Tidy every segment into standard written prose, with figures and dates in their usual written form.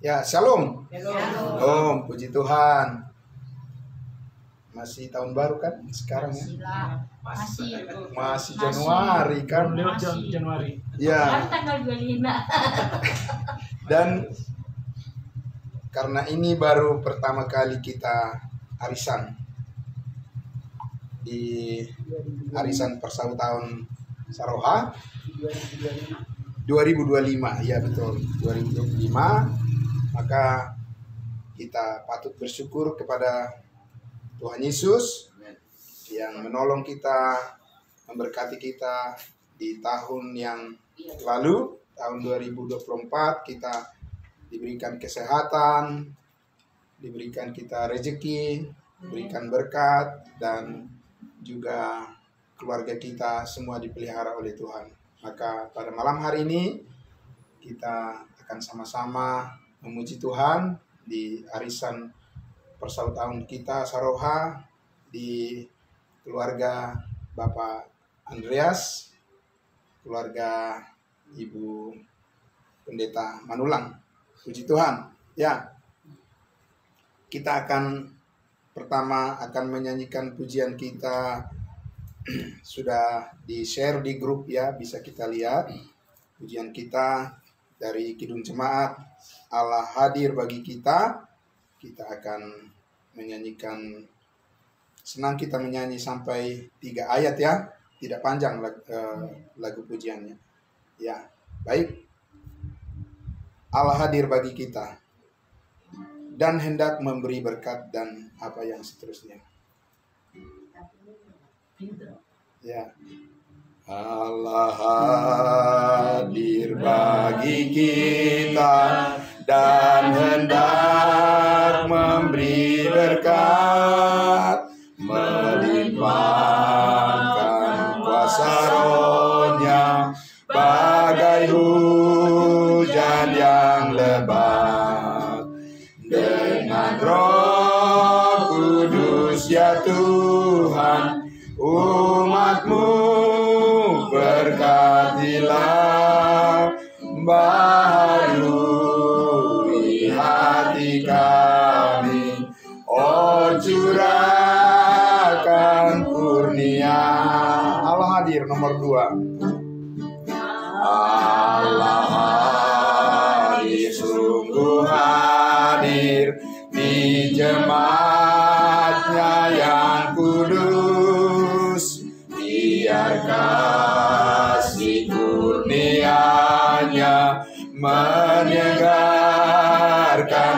Ya, shalom. Shalom. Oh, puji Tuhan. Masih tahun baru kan sekarang ya? Masih Januari kan? Baru lewat Januari. Ya. Tanggal 25. Dan karena ini baru pertama kali kita arisan di arisan persau tahun Saroha 2025, ya betul, 2025. Maka kita patut bersyukur kepada Tuhan Yesus yang menolong kita, memberkati kita di tahun yang lalu, tahun 2024. Kita diberikan kesehatan, diberikan kita rezeki, diberikan berkat, dan juga keluarga kita semua dipelihara oleh Tuhan. Maka pada malam hari ini kita akan sama-sama memuji Tuhan di arisan persau tahun kita Saroha di keluarga Bapak Andreas, keluarga Ibu Pendeta Manulang. Puji Tuhan. Ya, kita pertama akan menyanyikan pujian kita. Sudah di-share di grup ya, bisa kita lihat. Pujian kita dari Kidung Jemaat Allah Hadir Bagi Kita. Kita akan menyanyikan, senang kita menyanyi sampai 3 ayat ya. Tidak panjang lagu pujiannya. Ya, baik. Allah hadir bagi kita dan hendak memberi berkat dan apa yang seterusnya. Ya. Allah hadir bagi kita dan hendak memberi berkat, melimpahkan kuasa Roh-Nya bagai hujan yang lebat. Dengan Roh Kudus ya Tuhan, umat-Mu berkatilah, baharui hati kami, oh curahkan kurnia. Allah hadir nomor 2. Allah hadir, sungguh hadir di jemaatnya yang kudus. Biar kasih kurnia-Nya menyegarkan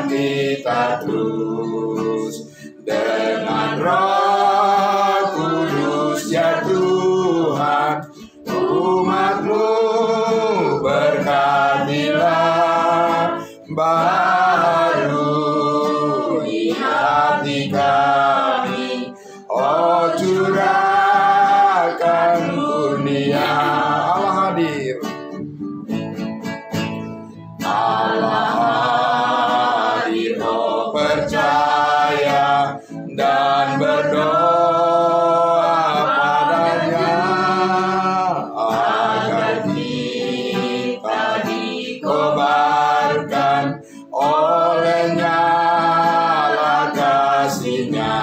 kita terus. Dengan Roh Kudus ya Tuhan, umat-Mu berkatilah, baharui hati kami, oh curahkan kurnia. Allah hadir. Allah hadir, oh percaya dan berdoa padanya, agar kita dikobarkan oleh nyala kasih-Nya.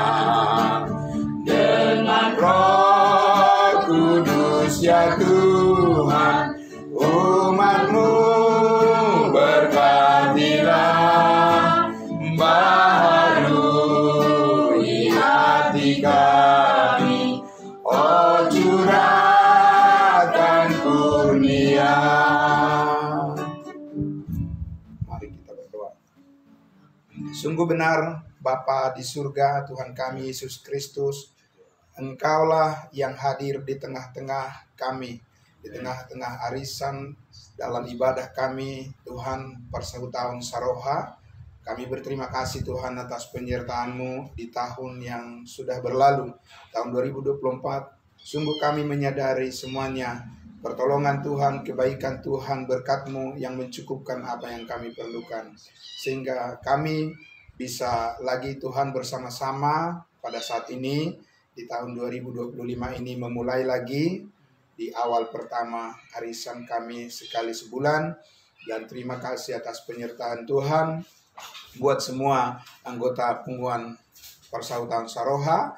Dengan Roh Kudus ya Tuhan, umat-Mu berkatilah, baharui hati kami, oh curahkan kurnia. Mari kita berdoa. Sungguh benar Bapa di surga, Tuhan kami Yesus Kristus, Engkaulah yang hadir di tengah-tengah kami, di tengah-tengah arisan dalam ibadah kami, Tuhan, persau tahun Saroha. Kami berterima kasih Tuhan atas penyertaan-Mu di tahun yang sudah berlalu, tahun 2024. Sungguh kami menyadari semuanya pertolongan Tuhan, kebaikan Tuhan, berkat-Mu yang mencukupkan apa yang kami perlukan. Sehingga kami bisa lagi Tuhan bersama-sama pada saat ini, di tahun 2025 ini memulai lagi di awal pertama arisan kami sekali sebulan, Dan terima kasih atas penyertaan Tuhan buat semua anggota Pengumuman Persaudaraan Saroha,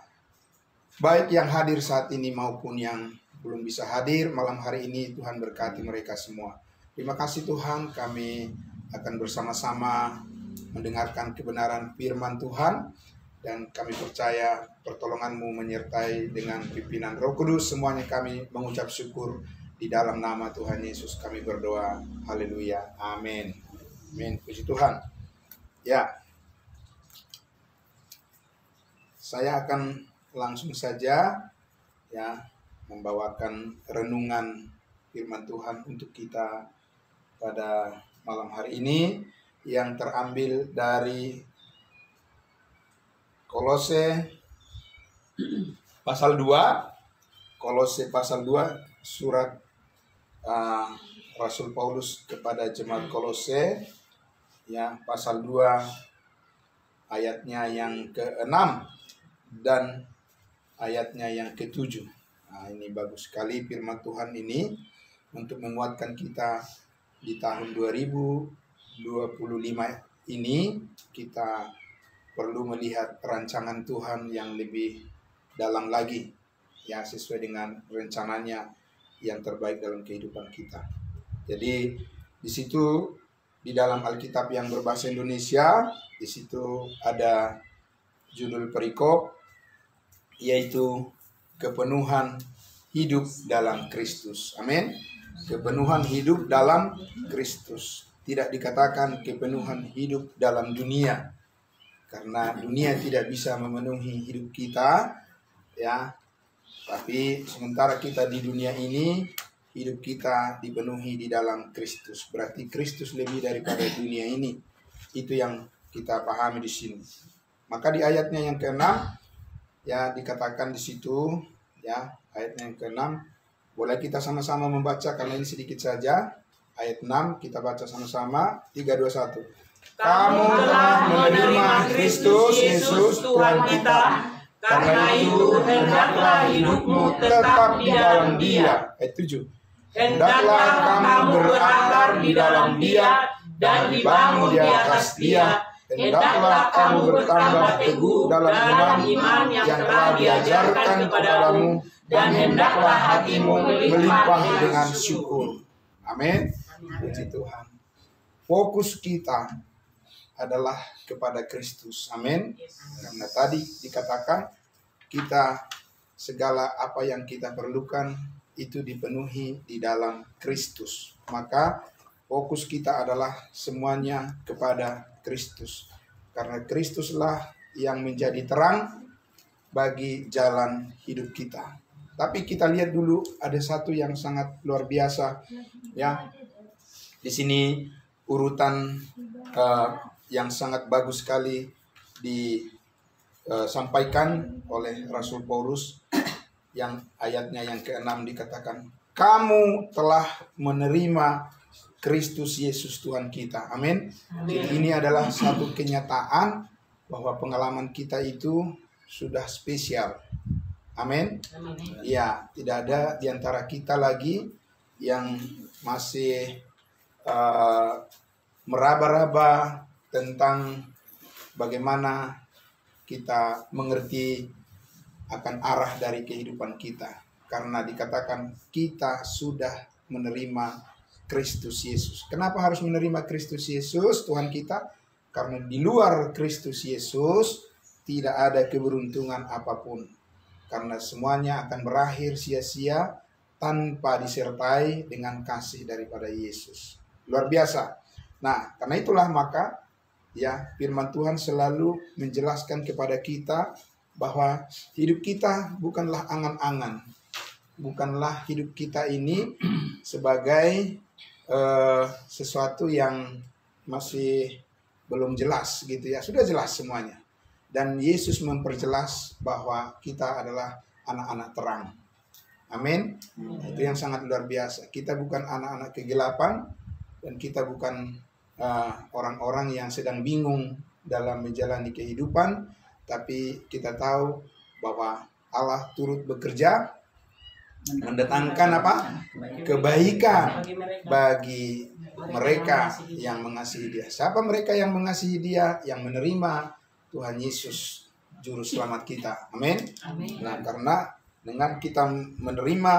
baik yang hadir saat ini maupun yang belum bisa hadir malam hari ini. Tuhan berkati mereka semua. Terima kasih Tuhan, kami akan bersama-sama mendengarkan kebenaran firman Tuhan. Dan kami percaya pertolongan-Mu menyertai dengan pimpinan Roh Kudus. Semuanya kami mengucap syukur di dalam nama Tuhan Yesus kami berdoa. Haleluya. Amin. Amin. Puji Tuhan. Ya. Saya akan langsung saja ya membawakan renungan firman Tuhan untuk kita pada malam hari ini yang terambil dari Kolose pasal 2, Kolose pasal 2, surat Rasul Paulus kepada jemaat Kolose, ya, pasal 2 ayatnya yang ke-6 dan ayatnya yang ke-7. Nah, ini bagus sekali firman Tuhan ini untuk menguatkan kita di tahun 2025 ini. Kita perlu melihat rancangan Tuhan yang lebih dalam lagi, ya, sesuai dengan rencananya yang terbaik dalam kehidupan kita. Jadi di situ di dalam Alkitab yang berbahasa Indonesia, di situ ada judul perikop yaitu kepenuhan hidup dalam Kristus. Amin. Kepenuhan hidup dalam Kristus. Tidak dikatakan kepenuhan hidup dalam dunia. Karena dunia tidak bisa memenuhi hidup kita, ya. Tapi sementara kita di dunia ini, hidup kita dipenuhi di dalam Kristus. Berarti Kristus lebih daripada dunia ini. Itu yang kita pahami di sini. Maka di ayatnya yang ke-6, ya, dikatakan di situ, ya, ayatnya yang ke-6. Boleh kita sama-sama membaca karena ini sedikit saja. Ayat 6 kita baca sama-sama. 3, 2, 1. Kamu telah menerima Kristus Yesus Tuhan kita. Karena itu hendaklah hidupmu tetap di dalam Dia. Ayat 7. Hendaklah kamu berakar di dalam Dia dan dibangun di atas Dia. Hendaklah kamu bertambah teguh dalam iman yang telah diajarkan kepadamu, dan hendaklah hatimu melimpah dengan syukur. Amin. Puji Tuhan. Fokus kita adalah kepada Kristus. Amin. Karena tadi dikatakan kita segala apa yang kita perlukan itu dipenuhi di dalam Kristus. Maka fokus kita adalah semuanya kepada Kristus. Karena Kristuslah yang menjadi terang bagi jalan hidup kita. Tapi kita lihat dulu ada satu yang sangat luar biasa, ya. Di sini urutan yang sangat bagus sekali disampaikan oleh Rasul Paulus, yang ayatnya yang ke-6 dikatakan, kamu telah menerima Kristus Yesus Tuhan kita. Amin. Jadi ini adalah satu kenyataan bahwa pengalaman kita itu sudah spesial. Amin. Ya, tidak ada di antara kita lagi yang masih meraba-raba tentang bagaimana kita mengerti akan arah dari kehidupan kita. Karena dikatakan kita sudah menerima Kristus Yesus. Kenapa harus menerima Kristus Yesus Tuhan kita? Karena di luar Kristus Yesus tidak ada keberuntungan apapun. Karena semuanya akan berakhir sia-sia tanpa disertai dengan kasih daripada Yesus. Luar biasa. Nah, karena itulah maka ya firman Tuhan selalu menjelaskan kepada kita bahwa hidup kita bukanlah angan-angan. Bukanlah hidup kita ini sebagai sesuatu yang masih belum jelas gitu ya. Sudah jelas semuanya. Dan Yesus memperjelas bahwa kita adalah anak-anak terang. Amin. Itu yang sangat luar biasa. Kita bukan anak-anak kegelapan dan kita bukan orang-orang yang sedang bingung dalam menjalani kehidupan, tapi kita tahu bahwa Allah turut bekerja mendatangkan apa? Kebaikan bagi mereka yang mengasihi Dia. Siapa mereka yang mengasihi Dia? Yang menerima Tuhan Yesus juru selamat kita. Amin. Nah, karena dengan kita menerima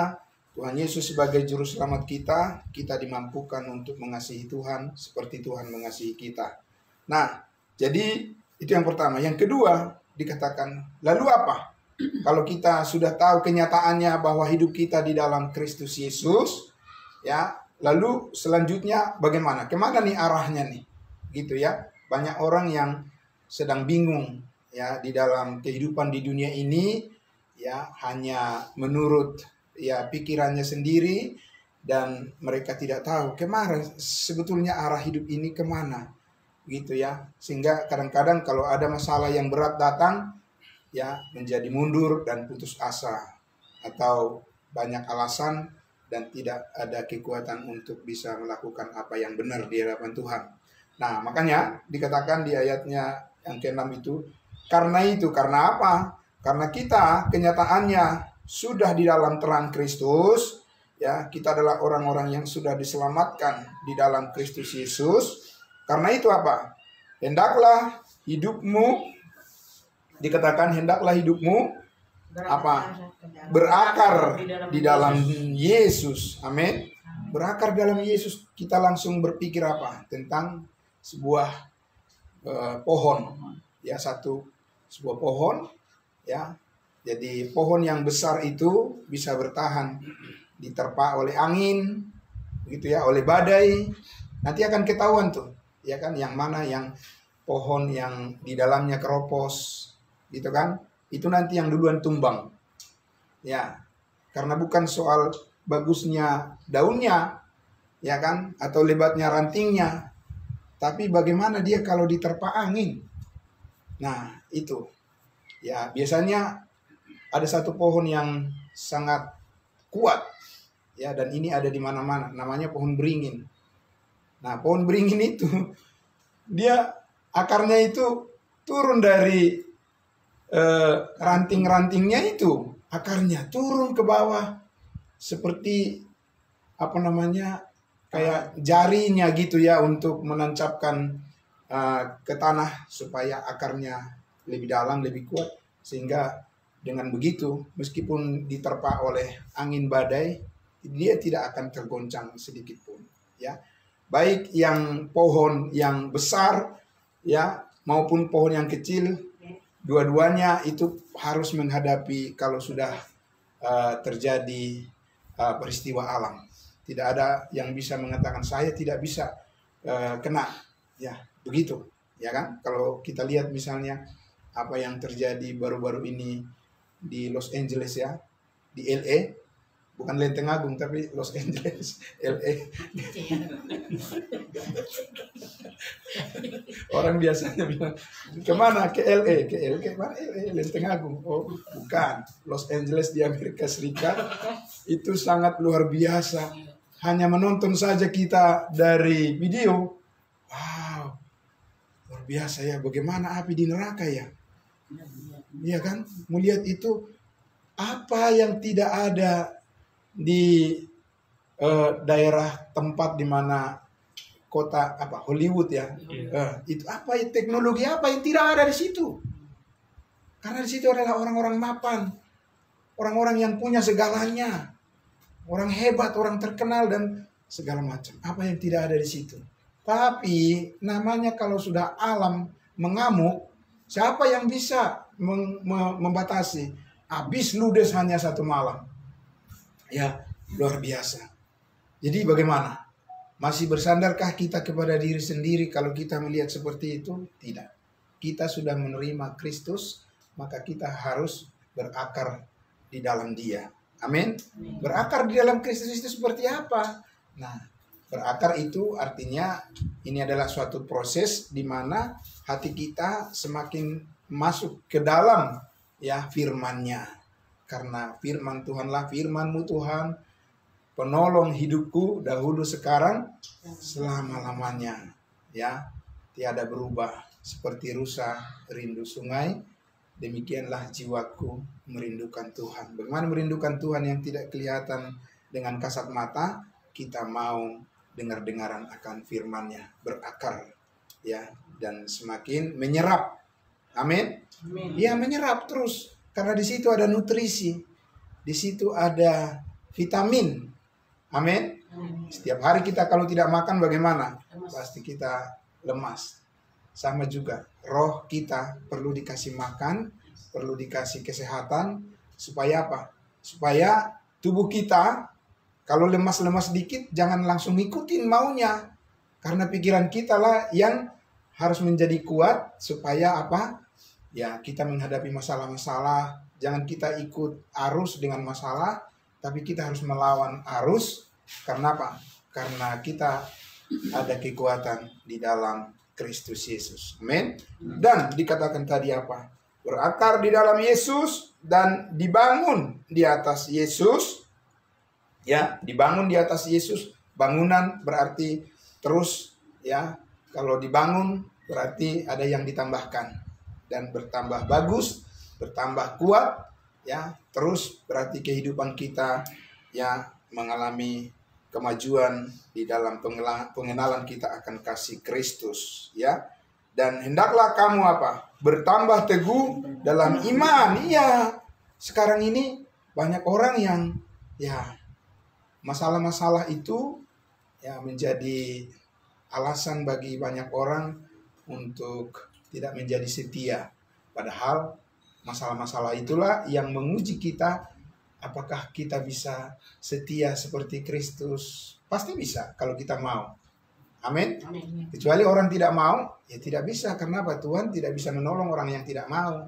Tuhan Yesus sebagai juru selamat kita, kita dimampukan untuk mengasihi Tuhan seperti Tuhan mengasihi kita. Nah, jadi itu yang pertama. Yang kedua, dikatakan, lalu apa? Kalau kita sudah tahu kenyataannya bahwa hidup kita di dalam Kristus Yesus, ya, lalu selanjutnya bagaimana? Kemana nih arahnya nih? Gitu ya. Banyak orang yang sedang bingung ya di dalam kehidupan di dunia ini, ya, hanya menurut ya pikirannya sendiri, dan mereka tidak tahu kemana sebetulnya arah hidup ini kemana, gitu ya. Sehingga kadang-kadang kalau ada masalah yang berat datang, ya, menjadi mundur dan putus asa, atau banyak alasan dan tidak ada kekuatan untuk bisa melakukan apa yang benar di hadapan Tuhan. Nah, makanya dikatakan di ayatnya yang ke-6 itu, karena apa? Karena kita kenyataannya sudah di dalam terang Kristus, ya, kita adalah orang-orang yang sudah diselamatkan di dalam Kristus Yesus. Karena itu apa? Hendaklah hidupmu, dikatakan hendaklah hidupmu apa? Berakar di dalam Yesus. Amin. Berakar dalam Yesus. Kita langsung berpikir apa? Tentang sebuah pohon, ya, sebuah pohon, ya. Jadi pohon yang besar itu bisa bertahan diterpa oleh angin, gitu ya, oleh badai. Nanti akan ketahuan tuh, ya kan, yang mana yang pohon yang di dalamnya keropos, gitu kan? Itu nanti yang duluan tumbang. Ya. Karena bukan soal bagusnya daunnya, ya kan, atau lebatnya rantingnya, tapi bagaimana dia kalau diterpa angin. Nah, itu. Ya, biasanya ada satu pohon yang sangat kuat, ya, dan ini ada di mana-mana, namanya pohon beringin. Nah, pohon beringin itu dia akarnya itu turun dari ranting-rantingnya itu, akarnya turun ke bawah seperti apa namanya, kayak jarinya gitu ya, untuk menancapkan ke tanah supaya akarnya lebih dalam, lebih kuat, sehingga dengan begitu meskipun diterpa oleh angin badai, dia tidak akan tergoncang sedikit pun, ya. Baik yang pohon yang besar, ya, maupun pohon yang kecil, dua-duanya itu harus menghadapi kalau sudah terjadi peristiwa alam. Tidak ada yang bisa mengatakan saya tidak bisa kena, ya, begitu, ya kan? Kalau kita lihat misalnya apa yang terjadi baru-baru ini di Los Angeles, ya, di LA, bukan Lenteng Agung tapi Los Angeles, LA. Orang biasanya bilang kemana? Ke LA, mana? LA, Lenteng Agung. Oh, bukan, Los Angeles di Amerika Serikat. Itu sangat luar biasa. Hanya menonton saja kita dari video, wow, luar biasa ya, bagaimana api di neraka ya. Iya kan? Melihat itu, apa yang tidak ada di daerah tempat di mana kota apa Hollywood ya. Itu apa, teknologi apa yang tidak ada di situ? Karena di situ adalah orang-orang mapan, orang-orang yang punya segalanya, orang hebat, orang terkenal dan segala macam. Apa yang tidak ada di situ? Tapi namanya kalau sudah alam mengamuk, siapa yang bisa membatasi? Habis ludes hanya satu malam. Ya, luar biasa. Jadi bagaimana? Masih bersandarkah kita kepada diri sendiri kalau kita melihat seperti itu? Tidak. Kita sudah menerima Kristus, maka kita harus berakar di dalam Dia. Amin. Berakar di dalam Kristus itu seperti apa? Nah, berakar itu artinya ini adalah suatu proses di mana hati kita semakin masuk ke dalam, ya, firman-Nya. Karena firman Tuhanlah, firman-Mu Tuhan, penolong hidupku dahulu, sekarang, selama-lamanya, ya, tiada berubah, seperti rusa rindu sungai, demikianlah jiwaku merindukan Tuhan. Bagaimana merindukan Tuhan yang tidak kelihatan dengan kasat mata? Kita mau dengar-dengaran akan firman-Nya, berakar ya, dan semakin menyerap. Amin. Ya, menyerap terus karena di situ ada nutrisi, di situ ada vitamin. Amin. Setiap hari kita kalau tidak makan bagaimana? Pasti kita lemas. Sama juga roh kita perlu dikasih makan, perlu dikasih kesehatan. Supaya apa? Supaya tubuh kita kalau lemas-lemas dikit jangan langsung ngikutin maunya. Karena pikiran kita lah yang harus menjadi kuat supaya apa? Ya, kita menghadapi masalah-masalah. Jangan kita ikut arus dengan masalah, tapi kita harus melawan arus. Karena apa? Karena kita ada kekuatan di dalam Kristus Yesus. Amin. Dan dikatakan tadi apa? Berakar di dalam Yesus dan dibangun di atas Yesus. Ya, dibangun di atas Yesus. Bangunan berarti terus ya. Kalau dibangun berarti ada yang ditambahkan dan bertambah bagus, bertambah kuat ya. Terus berarti kehidupan kita ya mengalami kemajuan di dalam pengenalan kita akan kasih Kristus ya. Dan hendaklah kamu apa? Bertambah teguh dalam iman. Iya. Sekarang ini banyak orang yang ya masalah-masalah itu ya menjadi alasan bagi banyak orang untuk tidak menjadi setia. Padahal masalah-masalah itulah yang menguji kita. Apakah kita bisa setia seperti Kristus? Pasti bisa kalau kita mau. Amin. Kecuali orang tidak mau, ya tidak bisa. Karena apa? Tuhan tidak bisa menolong orang yang tidak mau.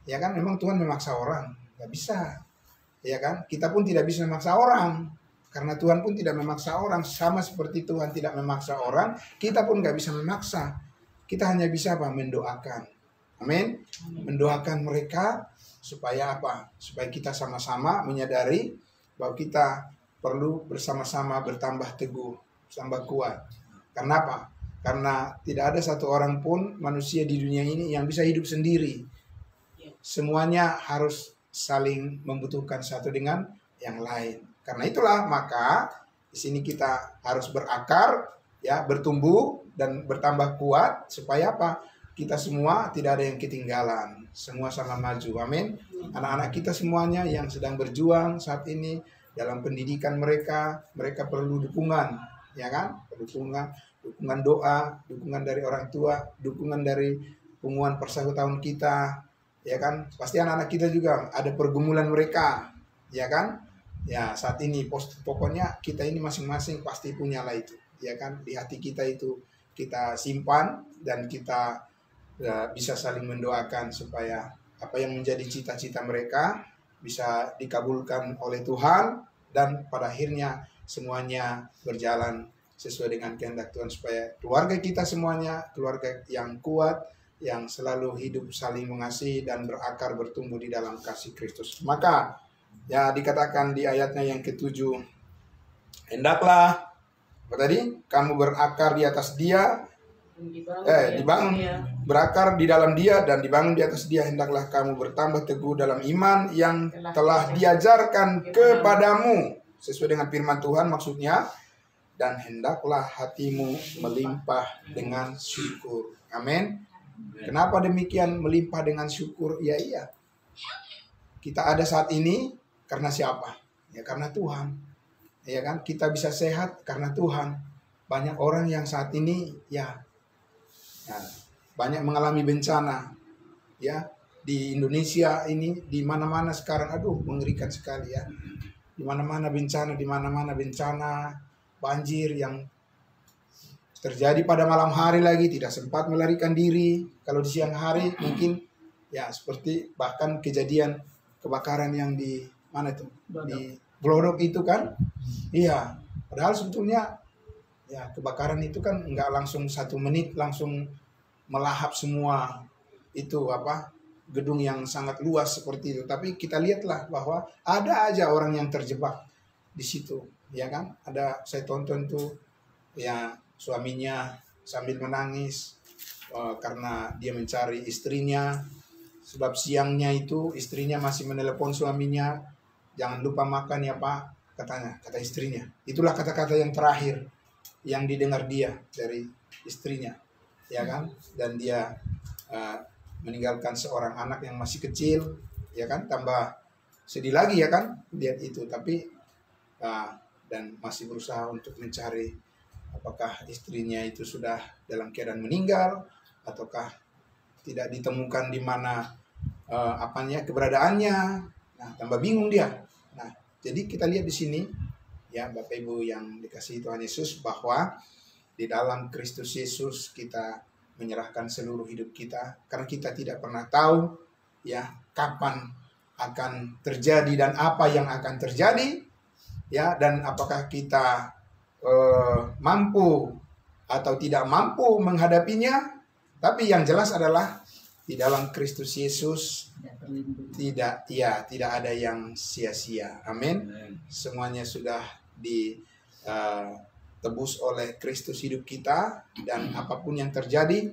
Ya kan? Memang Tuhan memaksa orang. Tidak bisa. Ya kan? Kita pun tidak bisa memaksa orang. Karena Tuhan pun tidak memaksa orang. Sama seperti Tuhan tidak memaksa orang, kita pun nggak bisa memaksa. Kita hanya bisa apa? Mendoakan. Amin. Mendoakan mereka supaya apa? Supaya kita sama-sama menyadari bahwa kita perlu bersama-sama bertambah teguh, bertambah kuat. Karena apa? Karena tidak ada satu orang pun manusia di dunia ini yang bisa hidup sendiri. Semuanya harus saling membutuhkan satu dengan yang lain. Karena itulah maka di sini kita harus berakar, ya, bertumbuh dan bertambah kuat supaya apa? Kita semua tidak ada yang ketinggalan, semua sama maju. Amin. Anak-anak kita semuanya yang sedang berjuang saat ini dalam pendidikan mereka perlu dukungan, ya kan? Dukungan doa, dukungan dari orang tua, dukungan dari pengumuman persekutuan kita, ya kan? Pasti anak-anak kita juga ada pergumulan mereka, ya kan? Ya, saat ini pokoknya kita ini masing-masing pasti punya lah itu, ya kan? Di hati kita itu kita simpan dan kita bisa saling mendoakan supaya apa yang menjadi cita-cita mereka bisa dikabulkan oleh Tuhan dan pada akhirnya semuanya berjalan sesuai dengan kehendak Tuhan supaya keluarga kita semuanya keluarga yang kuat, yang selalu hidup saling mengasihi dan berakar bertumbuh di dalam kasih Kristus. Maka ya dikatakan di ayatnya yang ke-7, hendaklah apa tadi? Kamu berakar di atas dia, dibangun berakar di dalam dia dan dibangun di atas dia. Hendaklah kamu bertambah teguh dalam iman yang telah diajarkan kepadamu sesuai dengan firman Tuhan maksudnya. Dan hendaklah hatimu melimpah dengan syukur. Amin. Kenapa demikian melimpah dengan syukur? Ya iya. Kita ada saat ini karena siapa? Ya karena Tuhan. Ya kan? Kita bisa sehat karena Tuhan. Banyak orang yang saat ini ya banyak mengalami bencana. Ya, di Indonesia ini di mana-mana sekarang mengerikan sekali ya. Di mana-mana bencana, banjir yang terjadi pada malam hari lagi, tidak sempat melarikan diri. Kalau di siang hari mungkin ya seperti bahkan kejadian kebakaran yang di mana itu? Di Glodok itu kan. Iya, padahal sebetulnya ya kebakaran itu kan enggak langsung 1 menit langsung melahap semua itu gedung yang sangat luas seperti itu. Tapi kita lihatlah bahwa ada aja orang yang terjebak di situ. Ya kan, saya tonton tuh ya suaminya sambil menangis karena dia mencari istrinya Sebab siangnya itu istrinya masih menelepon suaminya, jangan lupa makan ya Pak, kata istrinya. Itulah kata-kata yang terakhir yang didengar dia dari istrinya, ya kan? Dan dia meninggalkan seorang anak yang masih kecil, ya kan? Tambah sedih lagi ya kan, lihat itu. Tapi dan masih berusaha untuk mencari apakah istrinya itu sudah dalam keadaan meninggal ataukah tidak ditemukan di mana keberadaannya. Nah, tambah bingung dia. Nah, jadi kita lihat di sini ya Bapak Ibu yang dikasihi Tuhan Yesus, bahwa di dalam Kristus Yesus kita menyerahkan seluruh hidup kita, karena kita tidak pernah tahu ya kapan akan terjadi dan apa yang akan terjadi ya, dan apakah kita mampu atau tidak mampu menghadapinya. Tapi yang jelas adalah di dalam Kristus Yesus tidak ada yang sia-sia. Amin. Semuanya sudah ditebus oleh Kristus hidup kita, dan apapun yang terjadi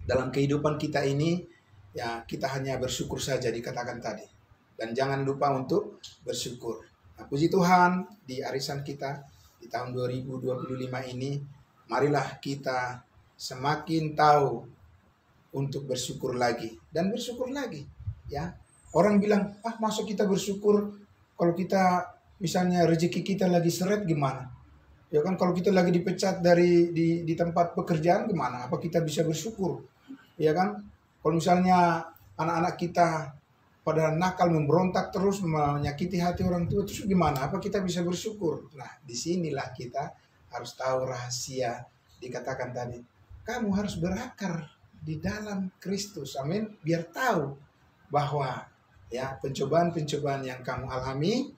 dalam kehidupan kita ini ya kita hanya bersyukur saja, dikatakan tadi. Dan jangan lupa untuk bersyukur. Nah, puji Tuhan, di arisan kita di tahun 2025 ini, marilah kita semakin tahu untuk bersyukur lagi dan bersyukur lagi ya. Orang bilang, masa kita bersyukur kalau kita misalnya rezeki kita lagi seret gimana? Ya kan, kalau kita lagi dipecat di tempat pekerjaan gimana? Apa kita bisa bersyukur? Ya kan? Kalau misalnya anak-anak kita pada nakal, memberontak terus, menyakiti hati orang tua, terus gimana? Apa kita bisa bersyukur? Nah, disinilah kita harus tahu rahasia. Dikatakan tadi, kamu harus berakar di dalam Kristus. Amin. Biar tahu bahwa ya pencobaan-pencobaan yang kamu alami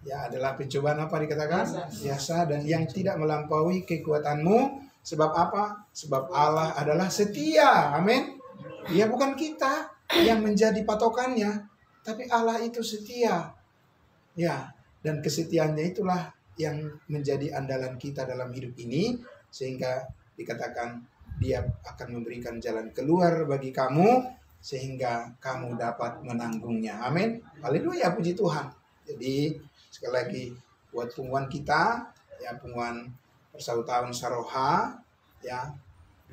ya adalah pencobaan apa dikatakan? Biasa, dan yang tidak melampaui kekuatanmu. Sebab apa? Sebab Allah adalah setia. Amin. Ya, bukan kita yang menjadi patokannya, tapi Allah itu setia. Ya, dan kesetiaannya itulah yang menjadi andalan kita dalam hidup ini, sehingga dikatakan Dia akan memberikan jalan keluar bagi kamu sehingga kamu dapat menanggungnya. Amin. Haleluya, puji Tuhan. Jadi sekali lagi buat pengumuman kita ya, pengumuman persautaan Saroha ya,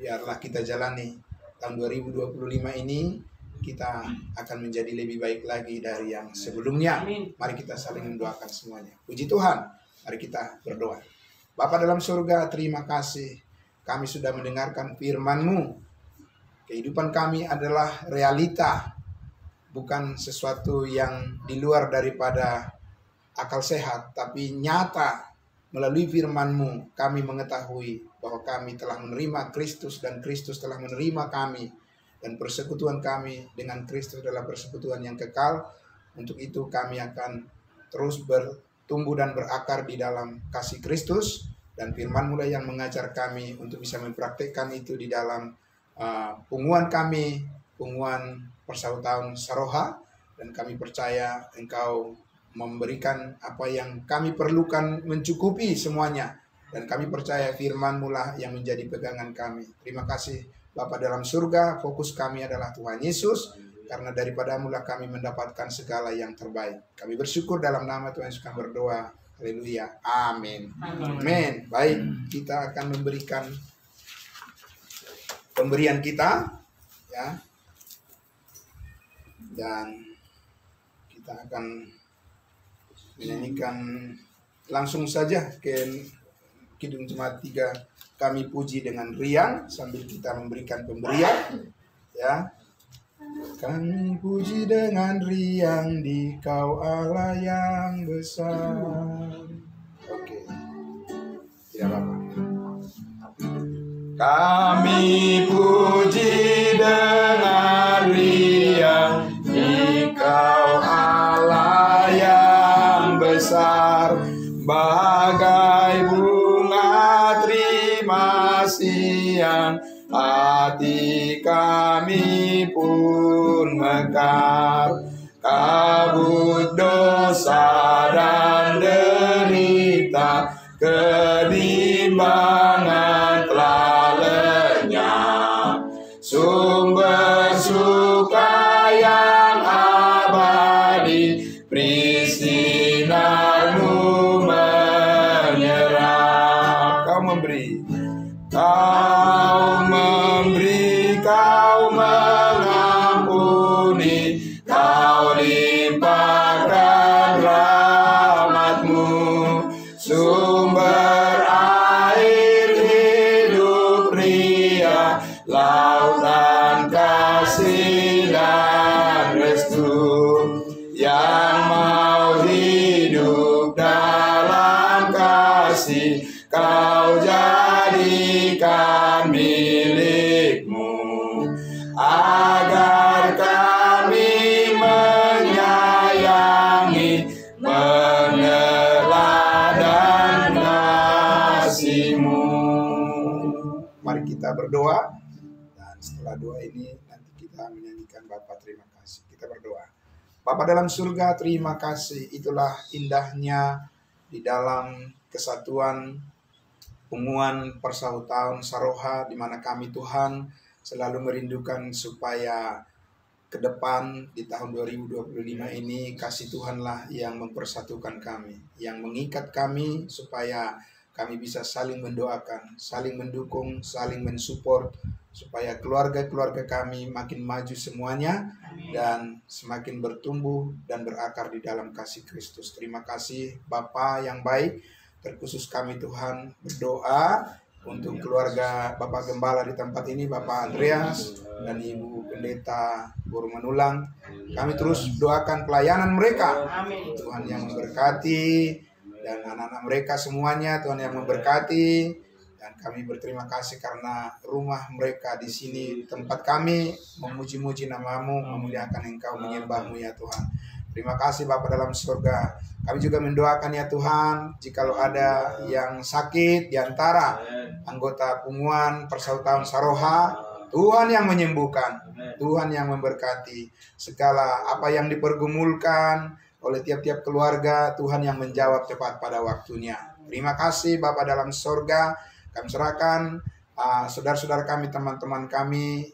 biarlah kita jalani tahun 2025 ini, kita akan menjadi lebih baik lagi dari yang sebelumnya. Mari kita saling mendoakan semuanya. Puji Tuhan. Mari kita berdoa. Bapa dalam surga, terima kasih kami sudah mendengarkan firman-Mu. Kehidupan kami adalah realita, bukan sesuatu yang di luar daripada akal sehat, tapi nyata. Melalui firman-Mu kami mengetahui bahwa kami telah menerima Kristus dan Kristus telah menerima kami, dan persekutuan kami dengan Kristus adalah persekutuan yang kekal. Untuk itu kami akan terus bertumbuh dan berakar di dalam kasih Kristus, dan firman-Mu lah yang mengajar kami untuk bisa mempraktikkan itu di dalam pengumuman kami, pengumuman persautaan Saroha. Dan kami percaya Engkau memberikan apa yang kami perlukan, mencukupi semuanya. Dan kami percaya firman-Mu lah yang menjadi pegangan kami. Terima kasih Bapa dalam surga, fokus kami adalah Tuhan Yesus, karena daripada-Mu lah kami mendapatkan segala yang terbaik. Kami bersyukur dalam nama Tuhan Yesus kami berdoa. Haleluya. Amin. Amin. Baik, kita akan memberikan pemberian kita ya. Dan kita akan menyanyikan langsung saja ke Kidung Jemaat 3, kami puji dengan riang sambil kita memberikan pemberian ya. Kami puji dengan riang di Kau Allah yang besar. Oke, tidak apa-apa. Kami puji dengan riang di Kau Allah yang besar, bagai bunga terima siang, hati kami pun mekar. Kabut dosa dan derita, kebimbangan telah lenyap. Sumber sukaya lautan kasih dan restu, yang mau hidup dalam kasih, Kau jadikan milikmu, agar kami menyayangi, meneladan kasih-Mu. Mari kita berdoa, dan setelah doa ini nanti kita menyanyikan Bapa terima kasih. Kita berdoa. Bapa dalam surga, terima kasih. Itulah indahnya di dalam kesatuan Punguan Persautaan Saroha, di mana kami Tuhan selalu merindukan supaya ke depan di tahun 2025 ini kasih Tuhanlah yang mempersatukan kami, yang mengikat kami supaya kami bisa saling mendoakan, saling mendukung, saling mensupport, supaya keluarga-keluarga kami makin maju semuanya dan semakin bertumbuh dan berakar di dalam kasih Kristus. Terima kasih Bapa yang baik. Terkhusus kami Tuhan berdoa untuk keluarga Bapak Gembala di tempat ini, Bapak Andreas dan Ibu Pendeta Guru Manulang. Kami terus doakan pelayanan mereka. Tuhan yang memberkati, dan anak-anak mereka semuanya Tuhan yang memberkati. Dan kami berterima kasih karena rumah mereka di sini, tempat kami memuji-muji nama-Mu, memuliakan Engkau, menyembah-Mu ya Tuhan. Terima kasih Bapa dalam surga. Kami juga mendoakan ya Tuhan, jikalau ada yang sakit di antara anggota Punguan Persautaan Saroha, Tuhan yang menyembuhkan, Tuhan yang memberkati. Segala apa yang dipergumulkan oleh tiap-tiap keluarga, Tuhan yang menjawab tepat pada waktunya. Terima kasih Bapa dalam surga. Kami serahkan saudara-saudara kami, teman-teman kami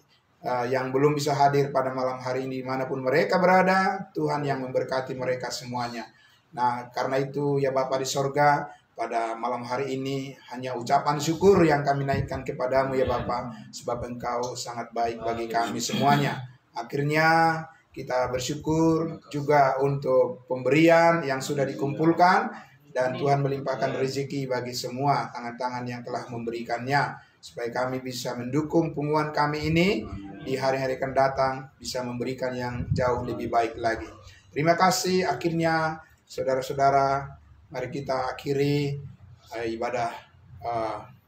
yang belum bisa hadir pada malam hari ini, dimanapun mereka berada, Tuhan yang memberkati mereka semuanya. Nah, karena itu ya Bapa di sorga, pada malam hari ini hanya ucapan syukur yang kami naikkan kepadamu ya Bapa, sebab Engkau sangat baik bagi kami semuanya. Akhirnya kita bersyukur juga untuk pemberian yang sudah dikumpulkan, dan Tuhan melimpahkan rezeki bagi semua tangan-tangan yang telah memberikannya, supaya kami bisa mendukung punguan kami ini di hari-hari akan datang, bisa memberikan yang jauh lebih baik lagi. Terima kasih. Akhirnya saudara-saudara, mari kita akhiri ibadah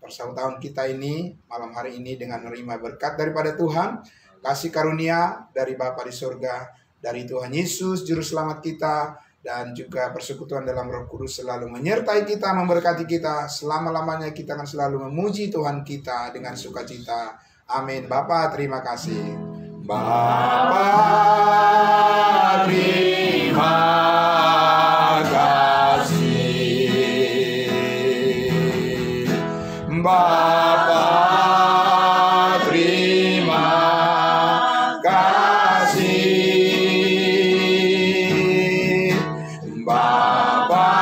persautaan kita ini malam hari ini dengan menerima berkat daripada Tuhan, kasih karunia dari Bapa di surga, dari Tuhan Yesus Juru Selamat kita, dan juga persekutuan dalam Roh Kudus selalu menyertai kita, memberkati kita. Selama-lamanya kita akan selalu memuji Tuhan kita dengan sukacita. Amin. Bapa terima kasih. Bapa terima kasih. Bapa terima kasih. Bapa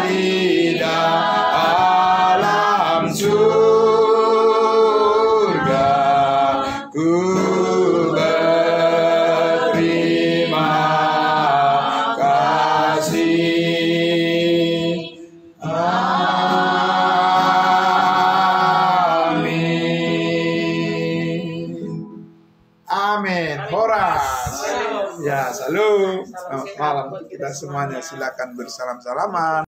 di dalam surga, ku berterima kasih. Amin. Amin. Horas. Ya, salam. Selamat malam kita semuanya. Silakan bersalam-salaman.